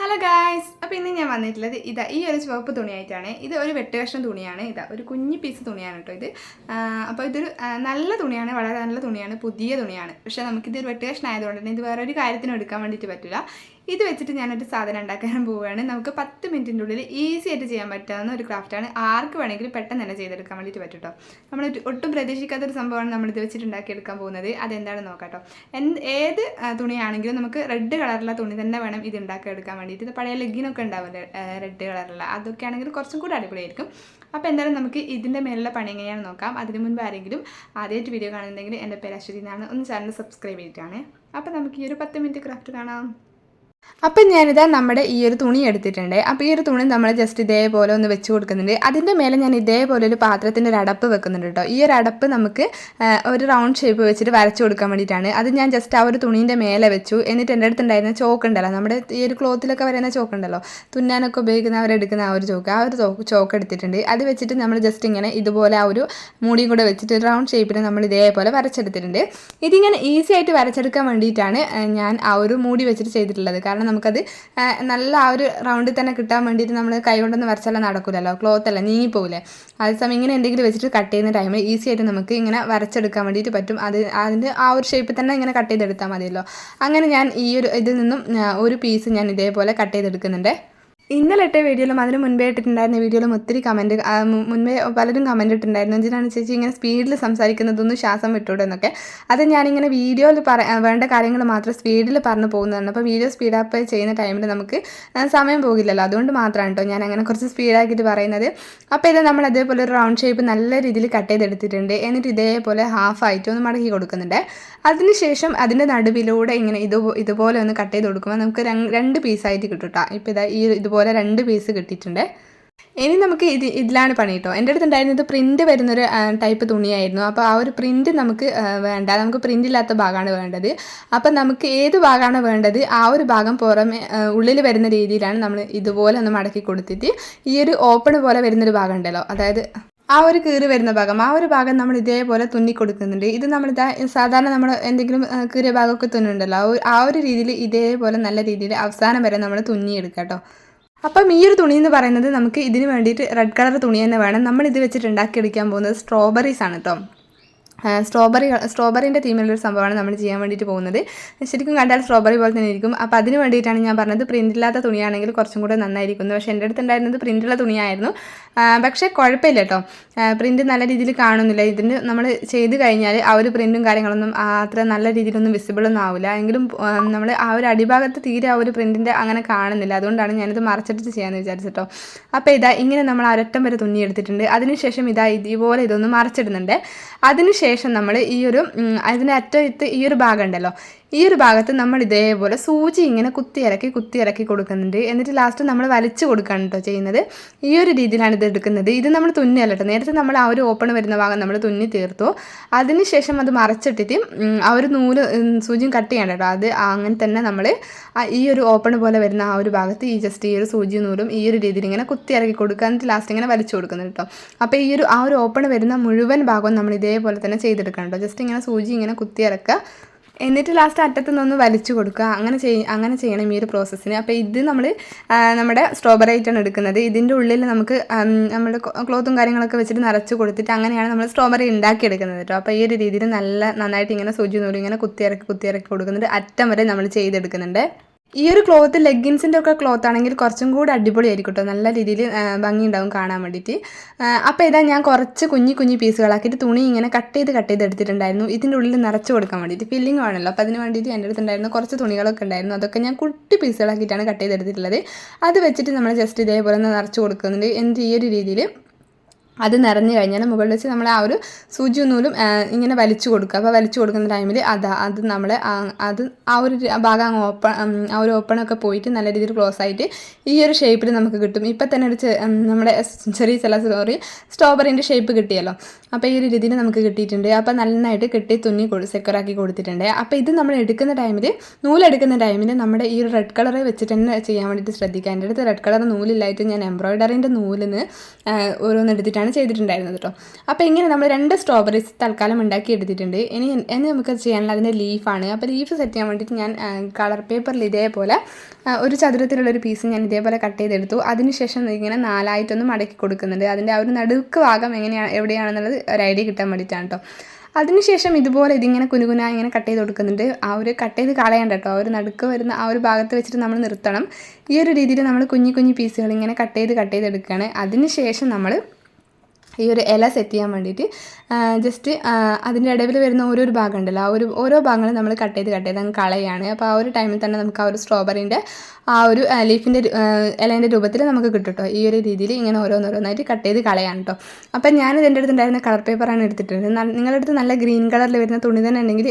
Hello guys, അപ്പോൾ ഇന്ന് ഞാൻ വന്നിട്ടുള്ളത് ഈ ഒരു ചുവപ്പ് തുണിയായിട്ടാണ്. ഇത് ഒരു വെട്ടുകഷ്ണം തുണിയാണ്. ഒരു കുഞ്ഞു പീസ് തുണിയാണ് കേട്ടോ ഇത്. അപ്പോൾ ഇതൊരു നല്ല തുണിയാണ്, വളരെ നല്ല തുണിയാണ്, പുതിയ തുണിയാണ്. പക്ഷേ നമുക്കിതൊരു വെട്ടുകഷ്ണം ആയതുകൊണ്ട് തന്നെ ഇത് വേറൊരു കാര്യത്തിനും എടുക്കാൻ വേണ്ടിയിട്ട് പറ്റില്ല. ഇത് വെച്ചിട്ട് ഞാനൊരു സാധനം ഉണ്ടാക്കാൻ പോവുകയാണ്. നമുക്ക് 10 മിനിറ്റിൻ്റെ ഉള്ളിൽ ഈസി ആയിട്ട് ചെയ്യാൻ പറ്റാവുന്ന ഒരു ക്രാഫ്റ്റാണ്. ആർക്ക് വേണമെങ്കിലും പെട്ടെന്ന് തന്നെ ചെയ്തെടുക്കാൻ വേണ്ടിയിട്ട് പറ്റും കേട്ടോ. നമ്മൾ ഒട്ടും പ്രതീക്ഷിക്കാത്തൊരു സംഭവമാണ് നമ്മളിത് വെച്ചിട്ട് ഉണ്ടാക്കിയെടുക്കാൻ പോകുന്നത്. അതെന്താണെന്ന് നോക്കാം കേട്ടോ. ഏത് തുണിയാണെങ്കിലും നമുക്ക് റെഡ് കളറുള്ള തുണി തന്നെ വേണം ഇത് ഉണ്ടാക്കിയെടുക്കാൻ വേണ്ടിയിട്ട്. ഇത് പഴയ ലെഗിനൊക്കെ ഉണ്ടാവില്ലേ, റെഡ് കളറുള്ള, അതൊക്കെ ആണെങ്കിൽ കുറച്ചും കൂടി അടിപൊളിയായിരിക്കും. അപ്പോൾ എന്തായാലും നമുക്ക് ഇതിൻ്റെ മേലുള്ള പണി എങ്ങനെയാണെന്ന് നോക്കാം. അതിന് മുൻപ് ആരെങ്കിലും ആദ്യമായിട്ട് വീഡിയോ കാണുന്നുണ്ടെങ്കിൽ എൻ്റെ പേര് അശ്വതി എന്നാണ്. ഒന്ന് ചാനൽ സബ്സ്ക്രൈബ് ചെയ്തിട്ടാണ്. അപ്പോൾ നമുക്ക് ഈ ഒരു 10 മിനിറ്റ് ക്രാഫ്റ്റ് കാണാം. അപ്പം ഞാനിതാ നമ്മുടെ ഈ ഒരു തുണി എടുത്തിട്ടുണ്ട്. അപ്പോൾ ഈ ഒരു തുണി നമ്മൾ ജസ്റ്റ് ഇതേപോലെ ഒന്ന് വെച്ച് കൊടുക്കുന്നുണ്ട്. അതിൻ്റെ മേലെ ഞാൻ ഇതേപോലെ ഒരു പാത്രത്തിൻ്റെ ഒരു അടപ്പ് വെക്കുന്നുണ്ട് കേട്ടോ. ഈ ഒരു അടപ്പ് നമുക്ക് ഒരു റൗണ്ട് ഷേപ്പ് വെച്ചിട്ട് വരച്ച് കൊടുക്കാൻ വേണ്ടിയിട്ടാണ്. അത് ഞാൻ ജസ്റ്റ് ആ ഒരു തുണീൻ്റെ മേലെ വെച്ചു. എന്നിട്ട് എൻ്റെ അടുത്തുണ്ടായിരുന്ന ചോക്ക് ഉണ്ടല്ലോ, നമ്മുടെ ഈ ഒരു ക്ലോത്തിലൊക്കെ വരുന്ന ചോക്ക് ഉണ്ടല്ലോ, തുന്നാനൊക്കെ ഉപയോഗിക്കുന്നവരെടുക്കുന്ന ആ ഒരു ചോക്ക് എടുത്തിട്ടുണ്ട്. അത് വെച്ചിട്ട് നമ്മൾ ജസ്റ്റ് ഇങ്ങനെ ഇതുപോലെ ആ ഒരു മൂടിയും കൂടെ വെച്ചിട്ട് റൗണ്ട് ഷേപ്പിൽ നമ്മൾ ഇതേപോലെ വരച്ചെടുത്തിട്ടുണ്ട്. ഇതിങ്ങനെ ഈസി ആയിട്ട് വരച്ചെടുക്കാൻ വേണ്ടിയിട്ടാണ് ഞാൻ ആ ഒരു മൂടി വെച്ചിട്ട് ചെയ്തിട്ടുള്ളത്. കാരണം നമുക്കത് നല്ല ആ ഒരു റൗണ്ടിൽ തന്നെ കിട്ടാൻ വേണ്ടിയിട്ട് നമ്മൾ കൈ കൊണ്ടൊന്നും വരച്ചാലും നടക്കില്ലല്ലോ, ക്ലോത്ത് അല്ല നീങ്ങിപ്പോവില്ലേ. അതേസമയം ഇങ്ങനെ എന്തെങ്കിലും വെച്ചിട്ട് കട്ട് ചെയ്യുന്ന ടൈമിൽ ഈസി ആയിട്ട് നമുക്ക് ഇങ്ങനെ വരച്ചെടുക്കാൻ വേണ്ടിയിട്ട് പറ്റും. അതിൻ്റെ ആ ഒരു ഷേപ്പിൽ തന്നെ ഇങ്ങനെ കട്ട് ചെയ്തെടുത്താൽ മതിയല്ലോ. അങ്ങനെ ഞാൻ ഈ ഒരു ഇതിൽ നിന്നും ഒരു പീസ് ഞാൻ ഇതേപോലെ കട്ട് ചെയ്തെടുക്കുന്നുണ്ട്. ഇന്നലെ ഇട്ട വീഡിയോയിലും അതിന് മുൻപേ ഇട്ടിട്ടുണ്ടായിരുന്ന വീഡിയോയിലും ഒത്തിരി കമൻറ്റ് മുൻപേ പലരും കമൻറ്റ് ഇട്ടിട്ടുണ്ടായിരുന്നു. എന്തിനാണ് ചേച്ചി ഇങ്ങനെ സ്പീഡിൽ സംസാരിക്കുന്നതൊന്നും ശ്വാസം വിട്ടൂടെ എന്നൊക്കെ. അത് ഞാനിങ്ങനെ വീഡിയോയിൽ വേണ്ട കാര്യങ്ങൾ മാത്രം സ്പീഡിൽ പറഞ്ഞു പോകുന്നതാണ്. അപ്പോൾ വീഡിയോ സ്പീഡപ്പ് ചെയ്യുന്ന ടൈമിൽ നമുക്ക് സമയം പോകില്ലല്ലോ, അതുകൊണ്ട് മാത്രമാണ് കേട്ടോ ഞാൻ അങ്ങനെ കുറച്ച് സ്പീഡാക്കിയിട്ട് പറയുന്നത്. അപ്പോൾ ഇത് നമ്മൾ അതേപോലെ ഒരു റൗണ്ട് ഷേപ്പ് നല്ല രീതിയിൽ കട്ട് ചെയ്തെടുത്തിട്ടുണ്ട്. എന്നിട്ട് ഇതേപോലെ ഹാഫായിട്ട് ഒന്ന് മടക്കി കൊടുക്കുന്നുണ്ട്. അതിനുശേഷം അതിൻ്റെ നടുവിലൂടെ ഇങ്ങനെ ഇതുപോലെ ഒന്ന് കട്ട് ചെയ്ത് കൊടുക്കുമ്പോൾ നമുക്ക് 2 പീസായിട്ട് കിട്ടും കേട്ടോ. ഇപ്പോൾ ഇതുപോലെ 2 പീസ് കിട്ടിയിട്ടുണ്ട്. ഇനി നമുക്ക് ഇതിലാണ് പണി കേട്ടോ. എൻ്റെ അടുത്തുണ്ടായിരുന്നത് പ്രിൻ്റ് വരുന്നൊരു ടൈപ്പ് തുണിയായിരുന്നു. അപ്പോൾ ആ ഒരു പ്രിൻ്റ് നമുക്ക് വേണ്ട, നമുക്ക് പ്രിൻ്റ് ഇല്ലാത്ത ഭാഗമാണ് വേണ്ടത്. അപ്പം നമുക്ക് ഏത് ഭാഗമാണ് വേണ്ടത് ആ ഒരു ഭാഗം പുറമെ ഉള്ളിൽ വരുന്ന രീതിയിലാണ് നമ്മൾ ഇതുപോലെ ഒന്ന് മടക്കി കൊടുത്തിട്ട് ഈ ഒരു ഓപ്പൺ പോലെ വരുന്നൊരു ഭാഗം ഉണ്ടല്ലോ, അതായത് ആ ഒരു കീറി വരുന്ന ഭാഗം, ആ ഒരു ഭാഗം നമ്മൾ ഇതേപോലെ തുന്നി കൊടുക്കുന്നുണ്ട്. ഇത് നമ്മളിതാ സാധാരണ നമ്മൾ എന്തെങ്കിലും കീറിയ ഭാഗമൊക്കെ തുന്നുണ്ടല്ലോ, ആ ഒരു രീതിയിൽ ഇതേപോലെ നല്ല രീതിയിൽ അവസാനം വരെ നമ്മൾ തുന്നിയെടുക്കാം കേട്ടോ. അപ്പം ഈ ഒരു തുണി എന്ന് പറയുന്നത് നമുക്ക് ഇതിന് വേണ്ടിയിട്ട് റെഡ് കളർ തുണി തന്നെ വേണം. നമ്മളിത് വെച്ചിട്ട് ഉണ്ടാക്കിയെടുക്കാൻ പോകുന്നത് സ്ട്രോബെറീസ് ആണ് കേട്ടോ. സ്ട്രോബെറിൻ്റെ തീമിലുള്ളൊരു സംഭവമാണ് നമ്മൾ ചെയ്യാൻ വേണ്ടിയിട്ട് പോകുന്നത്. ശരിക്കും കണ്ടാൽ സ്ട്രോബെറി പോലെ തന്നെ ഇരിക്കും. അപ്പോൾ അതിന് വേണ്ടിയിട്ടാണ് ഞാൻ പറഞ്ഞത് പ്രിൻ്റില്ലാത്ത തുണിയാണെങ്കിൽ കുറച്ചും കൂടെ നന്നായിരിക്കുന്നു. പക്ഷേ എൻ്റെ അടുത്തുണ്ടായിരുന്നത് പ്രിൻ്റുള്ള തുണിയായിരുന്നു. പക്ഷേ കുഴപ്പമില്ല കേട്ടോ, പ്രിൻ്റ് നല്ല രീതിയിൽ കാണുന്നില്ല. ഇതിന് നമ്മൾ ചെയ്ത് കഴിഞ്ഞാൽ ആ ഒരു പ്രിൻറ്റും കാര്യങ്ങളൊന്നും അത്ര നല്ല രീതിയിലൊന്നും വിസിബിളൊന്നും ആവില്ല. എങ്കിലും നമ്മൾ ആ ഒരു അടിഭാഗത്ത് തീരെ ആ ഒരു പ്രിൻറ്റിൻ്റെ അങ്ങനെ കാണുന്നില്ല. അതുകൊണ്ടാണ് ഞാനിത് മറച്ചിട്ട് ചെയ്യാമെന്ന് വിചാരിച്ചിട്ടോ. അപ്പോൾ ഇങ്ങനെ നമ്മൾ അരറ്റം വരെ തുന്നി എടുത്തിട്ടുണ്ട്. അതിനുശേഷം ഇതുപോലെ ഇതൊന്ന് മറച്ചിടുന്നുണ്ട്. അതിനുശേഷം നമ്മൾ അതിൻ്റെ അറ്റത്ത് ഈ ഒരു ഭാഗം ഉണ്ടല്ലോ, ഈ ഒരു ഭാഗത്ത് നമ്മൾ ഇതേപോലെ സൂചി ഇങ്ങനെ കുത്തി ഇറക്കി കൊടുക്കുന്നുണ്ട്. എന്നിട്ട് ലാസ്റ്റ് നമ്മൾ വലിച്ചു കൊടുക്കുകയാണ് കേട്ടോ ചെയ്യുന്നത്. ഈ ഒരു രീതിയിലാണ് ഇത് എടുക്കുന്നത്. ഇത് നമ്മൾ തുന്നിയല്ല കേട്ടോ, നേരത്തെ നമ്മൾ ആ ഒരു ഓപ്പൺ വരുന്ന ഭാഗം നമ്മൾ തുന്നി തീർത്തു. അതിനുശേഷം അത് മറച്ചിട്ടിട്ട് ആ ഒരു സൂചിയും കട്ട് ചെയ്യണം കേട്ടോ. അത് അങ്ങനെ തന്നെ നമ്മൾ ഈ ഒരു ഓപ്പൺ പോലെ വരുന്ന ആ ഒരു ഭാഗത്ത് ജസ്റ്റ് ഈ ഒരു സൂചി നൂലും ഈ ഒരു രീതിയിൽ ഇങ്ങനെ കുത്തി ഇറക്കി കൊടുക്കുക. എന്നിട്ട് ലാസ്റ്റ് ഇങ്ങനെ വലിച്ചു കൊടുക്കുന്നുണ്ട് കേട്ടോ. അപ്പോൾ ആ ഒരു ഓപ്പൺ വരുന്ന മുഴുവൻ ഭാഗവും നമ്മൾ ഇതേപോലെ തന്നെ ചെയ്തെടുക്കണം കേട്ടോ. ജസ്റ്റ് ഇങ്ങനെ സൂചി ഇങ്ങനെ കുത്തി ഇറക്കുക, എന്നിട്ട് ലാസ്റ്റ് അറ്റത്തു നിന്ന് വലിച്ചു കൊടുക്കുക. അങ്ങനെ ചെയ്യണം ഈ ഒരു പ്രോസസ്സിന്. അപ്പോൾ ഇത് നമ്മുടെ സ്ട്രോബെറി ആയിട്ടാണ് എടുക്കുന്നത്. ഇതിൻ്റെ ഉള്ളിൽ നമുക്ക് നമ്മുടെ ക്ലോത്തും കാര്യങ്ങളൊക്കെ വെച്ചിട്ട് നിറച്ച് കൊടുത്തിട്ട് അങ്ങനെയാണ് നമ്മൾ സ്ട്രോബെറി ഉണ്ടാക്കിയെടുക്കുന്നത് കേട്ടോ. അപ്പോൾ ഈ ഒരു രീതിയിൽ നന്നായിട്ട് ഇങ്ങനെ സൂചി നൂല് ഇങ്ങനെ കുത്തി ഇറക്കി കൊടുക്കുന്നുണ്ട്. അറ്റം വരെ നമ്മൾ ചെയ്തെടുക്കുന്നുണ്ട്. ഈ ഒരു ക്ലോത്ത് ലെഗിൻസിൻ്റെ ഒക്കെ ക്ലോത്ത് ആണെങ്കിൽ കുറച്ചും കൂടി അടിപൊളിയായിരിക്കും കേട്ടോ, നല്ല രീതിയിൽ ഭംഗി ഉണ്ടാവും കാണാൻ വേണ്ടിയിട്ട്. അപ്പോൾ ഞാൻ കുറച്ച് കുഞ്ഞി പീസുകളാക്കിയിട്ട് തുണി ഇങ്ങനെ കട്ട് ചെയ്ത് എടുത്തിട്ടുണ്ടായിരുന്നു. ഇതിൻ്റെ ഉള്ളിൽ നിറച്ച് കൊടുക്കാൻ വേണ്ടിയിട്ട് ഫില്ലിംഗ് ആണല്ലോ. അപ്പോൾ അതിന് വേണ്ടിയിട്ട് എൻ്റെ അടുത്തുണ്ടായിരുന്നു കുറച്ച് തുണികളൊക്കെ ഉണ്ടായിരുന്നു. അതൊക്കെ ഞാൻ കുട്ടി പീസുകളാക്കിയിട്ടാണ് കട്ട് ചെയ്തെടുത്തിട്ടുള്ളത്. അത് വെച്ചിട്ട് നമ്മൾ ജസ്റ്റ് ഇതേപോലെ നിറച്ച് കൊടുക്കുന്നുണ്ട്. എന്നിട്ട് ഈ ഒരു രീതിയിൽ അത് നിറഞ്ഞു കഴിഞ്ഞാൽ മുകളിൽ വെച്ച് നമ്മൾ ആ ഒരു സൂചി നൂലും ഇങ്ങനെ വലിച്ചു കൊടുക്കുക. അപ്പോൾ വലിച്ചു കൊടുക്കുന്ന ടൈമിൽ അത് നമ്മൾ ആ ഒരു ഭാഗം ആ ഒരു ഓപ്പണൊക്കെ പോയിട്ട് നല്ല രീതിയിൽ ക്ലോസ് ആയിട്ട് ഈ ഒരു ഷേപ്പിൽ നമുക്ക് കിട്ടും. ഇപ്പം തന്നെ നമ്മുടെ സ്ട്രോബെറിൻ്റെ ഷേപ്പ് കിട്ടിയല്ലോ. അപ്പോൾ ഈ ഒരു രീതിയിൽ നമുക്ക് കിട്ടിയിട്ടുണ്ട്. അപ്പോൾ നന്നായിട്ട് കെട്ടി തുന്നി സെക്യൂറാക്കി കൊടുത്തിട്ടുണ്ട്. അപ്പോൾ ഇത് നമ്മൾ നൂലെടുക്കുന്ന ടൈമിൽ നമ്മുടെ ഈ ഒരു റെഡ് കളർ വെച്ചിട്ട് തന്നെ ചെയ്യാൻ വേണ്ടിയിട്ട് ശ്രദ്ധിക്കുക. എൻ്റെ അടുത്ത് റെഡ് കളർ നൂലില്ലായിട്ട് ഞാൻ എംബ്രോയിഡറിൻ്റെ നൂലിന് ഓരോന്ന് എടുത്തിട്ടാണ് തന്നെയാണ് ചെയ്തിട്ടുണ്ടായിരുന്നത് കേട്ടോ. അപ്പോൾ ഇങ്ങനെ നമ്മൾ 2 സ്ട്രോബെറീസ് തൽക്കാലം ഉണ്ടാക്കി എടുത്തിട്ടുണ്ട്. ഇനി നമുക്ക് ചെയ്യാനുള്ള അതിൻ്റെ ലീഫാണ്. അപ്പോൾ ലീഫ് സെറ്റ് ചെയ്യാൻ വേണ്ടിയിട്ട് ഞാൻ കളർ പേപ്പറിൽ ഇതേപോലെ ഒരു ചതുരത്തിലുള്ളൊരു പീസ് ഞാൻ ഇതേപോലെ കട്ട് ചെയ്തെടുത്തു. അതിനുശേഷം ഇങ്ങനെ 4ആയിട്ടൊന്ന് മടക്കി കൊടുക്കുന്നുണ്ട്. അതിൻ്റെ ആ ഒരു നടുക്ക് ഭാഗം എവിടെയാണെന്നുള്ളത് ഒരു ഐഡിയ കിട്ടാൻ വേണ്ടിയിട്ടാണ് കേട്ടോ. അതിനുശേഷം ഇതുപോലെ ഇതിങ്ങനെ കുനുകുന ഇങ്ങനെ കട്ട് ചെയ്ത് കൊടുക്കുന്നുണ്ട്. ആ ഒരു കട്ട് ചെയ്ത് കളയണ്ട കേട്ടോ. ആ ഒരു നടുക്ക് വരുന്ന ആ ഒരു ഭാഗത്ത് വെച്ചിട്ട് നമ്മൾ നിർത്തണം. ഈ ഒരു രീതിയിൽ നമ്മൾ കുഞ്ഞു പീസുകൾ ഇങ്ങനെ കട്ട് ചെയ്ത് എടുക്കുകയാണ്. അതിനുശേഷം നമ്മൾ ഈ ഒരു ഇല സെറ്റ് ചെയ്യാൻ വേണ്ടിയിട്ട് ജസ്റ്റ് അതിൻ്റെ ഇടയിൽ വരുന്ന ഓരോ ഭാഗം ഉണ്ടല്ലോ, ആ ഓരോ ഭാഗങ്ങളും നമ്മൾ കട്ട് ചെയ്ത് അങ്ങ് കളയാണ്. അപ്പോൾ ആ ഒരു ടൈമിൽ തന്നെ നമുക്ക് ആ ഒരു സ്ട്രോബെറിൻ്റെ ആ ഒരു ലീഫിൻ്റെ ഇലേൻ്റെ രൂപത്തിൽ നമുക്ക് കിട്ടും കേട്ടോ. ഈ ഒരു രീതിയിൽ ഇങ്ങനെ ഓരോന്നായിട്ട് കട്ട് ചെയ്ത് കളയാണ് കേട്ടോ. അപ്പം ഞാനിത് എൻ്റെ അടുത്തുണ്ടായിരുന്ന കളർ പേപ്പറാണ് എടുത്തിട്ടുണ്ട്. നിങ്ങളുടെ അടുത്ത് നല്ല ഗ്രീൻ കളറിൽ വരുന്ന തുണി തന്നെ ഉണ്ടെങ്കിൽ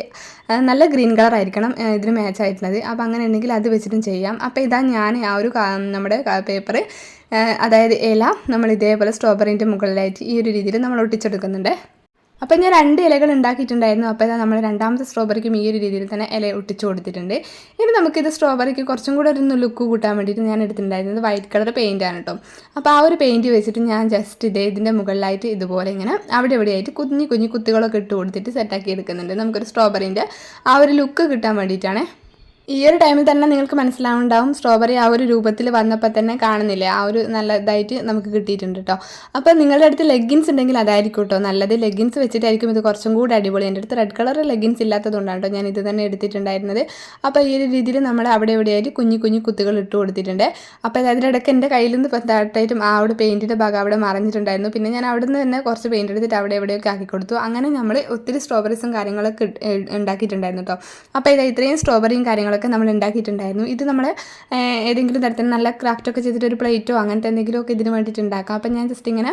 നല്ല ഗ്രീൻ കളർ ആയിരിക്കണം ഇതിന് മാച്ച് ആയിട്ടുള്ളത്. അപ്പോൾ അങ്ങനെ ഉണ്ടെങ്കിൽ അത് വെച്ചിട്ടും ചെയ്യാം. അപ്പോൾ ഇതാ ഞാൻ ആ ഒരു നമ്മുടെ പേപ്പർ, അതായത് ഇല നമ്മൾ ഇതേപോലെ സ്ട്രോബെറിൻ്റെ മുകളിലായിട്ട് ഈ ഒരു രീതിയിൽ നമ്മൾ ഒട്ടിച്ചെടുക്കുന്നുണ്ട്. അപ്പോൾ ഞാൻ 2 ഇലകൾ ഉണ്ടാക്കിയിട്ടുണ്ടായിരുന്നു. അപ്പോൾ ഇതാ നമ്മൾ രണ്ടാമത്തെ സ്ട്രോബെറിക്കും ഈ ഒരു രീതിയിൽ തന്നെ ഇല ഒട്ടിച്ചു കൊടുത്തിട്ടുണ്ട്. ഇനി നമുക്കിത് സ്ട്രോബെറിക്ക് കുറച്ചും കൂടെ ഒരു ലുക്ക് കൂട്ടാൻ വേണ്ടിയിട്ട് ഞാൻ എടുത്തിട്ടുണ്ടായിരുന്നത് വൈറ്റ് കളർ പെയിൻറ്റാണ് കേട്ടോ. അപ്പോൾ ആ ഒരു പെയിൻറ്റ് വെച്ചിട്ട് ഞാൻ ജസ്റ്റ് ഇതിൻ്റെ മുകളിലായിട്ട് ഇതുപോലെ ഇങ്ങനെ അവിടെ എവിടെയായിട്ട് കുഞ്ഞു കുത്തുകളൊക്കെ ഇട്ട് കൊടുത്തിട്ട് സെറ്റാക്കി എടുക്കുന്നുണ്ട്. നമുക്കൊരു സ്ട്രോബെറിൻ്റെ ആ ഒരു ലുക്ക് കിട്ടാൻ വേണ്ടിയിട്ടാണ്. ഈ ഒരു ടൈമിൽ തന്നെ നിങ്ങൾക്ക് മനസ്സിലാവുണ്ടാവും സ്ട്രോബെറി ആ ഒരു രൂപത്തിൽ വന്നപ്പോൾ തന്നെ കാണുന്നില്ലേ, ആ ഒരു നല്ല ഇതായിട്ട് നമുക്ക് കിട്ടിയിട്ടുണ്ട് കേട്ടോ. അപ്പോൾ നിങ്ങളുടെ അടുത്ത് ലെഗിൻസ് ഉണ്ടെങ്കിൽ അതായിരിക്കും കേട്ടോ നല്ലത്. ലെഗിൻസ് വെച്ചിട്ടായിരിക്കും ഇത് കുറച്ചും കൂടി അടിപൊളി. എൻ്റെ അടുത്ത് റെഡ് കളർ ലെഗിൻസ് ഇല്ലാത്തതുകൊണ്ടാണ് കേട്ടോ ഞാൻ ഇത് തന്നെ എടുത്തിട്ടുണ്ടായിരുന്നത്. അപ്പോൾ ഈ ഒരു രീതിയിൽ നമ്മൾ അവിടെ എവിടെയായിട്ട് കുഞ്ഞു കുത്തുകൾ ഇട്ട് കൊടുത്തിട്ടുണ്ട്. അപ്പോൾ അതിനിടയ്ക്ക് എൻ്റെ കയ്യിൽ നിന്ന് താഴ്ത്തായിട്ടും ആ ഒരു പെയിൻറ്റിൻ്റെ ഭാഗം അവിടെ മറഞ്ഞിട്ടുണ്ടായിരുന്നു. പിന്നെ ഞാൻ അവിടെ നിന്ന് തന്നെ കുറച്ച് പെയിൻറ്റ് എടുത്തിട്ട് അവിടെ എവിടെയൊക്കെ ആക്കി കൊടുത്തു. അങ്ങനെ നമ്മൾ ഒത്തിരി സ്ട്രോബെറീസും കാര്യങ്ങളൊക്കെ ഉണ്ടാക്കിയിട്ടുണ്ടായിരുന്നു കേട്ടോ. അപ്പോൾ ഇത്രയും സ്ട്രോബെറിയും കാര്യങ്ങളൊക്കെ നമ്മൾ ഉണ്ടാക്കിയിട്ടുണ്ടായിരുന്നു. ഇത് നമ്മൾ ഏതെങ്കിലും തരത്തിൽ നല്ല ക്രാഫ്റ്റൊക്കെ ചെയ്തിട്ട് ഒരു പ്ലേറ്റോ അങ്ങനത്തെ എന്തെങ്കിലുമൊക്കെ ഇതിന് വേണ്ടിയിട്ട് ഉണ്ടാക്കാം. അപ്പം ഞാൻ ജസ്റ്റ് ഇങ്ങനെ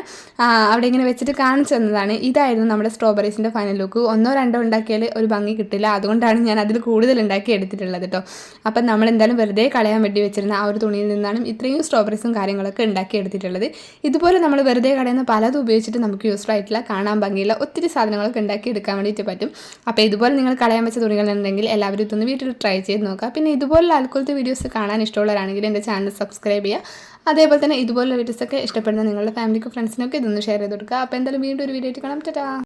അവിടെ ഇങ്ങനെ വെച്ചിട്ട് കാണിച്ചു തന്നതാണ്. ഇതായിരുന്നു നമ്മുടെ സ്ട്രോബെറീസിൻ്റെ ഫൈനൽ ലുക്ക്. 1 2 ഉണ്ടാക്കിയാൽ ഒരു ഭംഗി കിട്ടില്ല. അതുകൊണ്ടാണ് ഞാൻ അതിൽ കൂടുതൽ ഉണ്ടാക്കി എടുത്തിട്ടുള്ളത് കേട്ടോ. അപ്പം നമ്മൾ എന്തായാലും വെറുതെ കളയാൻ വേണ്ടി വെച്ചിരുന്ന ആ ഒരു തുണിയിൽ നിന്നാണ് ഇത്രയും സ്ട്രോബെറീസും കാര്യങ്ങളൊക്കെ ഉണ്ടാക്കി എടുത്തിട്ടുള്ളത്. ഇതുപോലെ നമ്മൾ വെറുതെ കളയുന്ന പലതും ഉപയോഗിച്ചിട്ട് നമുക്ക് യൂസ്ഫുൾ ആയിട്ടുള്ള കാണാൻ ഭംഗിയുള്ള ഒത്തിരി സാധനങ്ങളൊക്കെ ഉണ്ടാക്കി എടുക്കാൻ വേണ്ടിയിട്ട് പറ്റും. അപ്പോൾ ഇതുപോലെ നിങ്ങൾ കളയാൻ വെച്ച തുണികളുണ്ടെങ്കിൽ എല്ലാവരും ഇതൊന്ന് വീട്ടിൽ ട്രൈ ചെയ്ത് നോക്കുക. പിന്നെ ഇതുപോലുള്ള ആൽക്കോളത്തെ വീഡിയോസ് കാണാൻ ഇഷ്ടമുള്ളവരാണെങ്കിൽ എൻ്റെ ചാനൽ സബ്സ്ക്രൈബ് ചെയ്യുക. അതേപോലെ തന്നെ ഇതുപോലുള്ള വീഡിയോസൊക്കെ ഇഷ്ടപ്പെടുന്ന നിങ്ങളുടെ ഫാമിലിക്കും ഫ്രണ്ട്സിനൊക്കെ ഇതൊന്ന് ഷെയർ ചെയ്ത് കൊടുക്കുക. അപ്പോൾ എന്തായാലും വീണ്ടും ഒരു വീഡിയോ ആയിട്ട് കാണാം. ടാറ്റാ.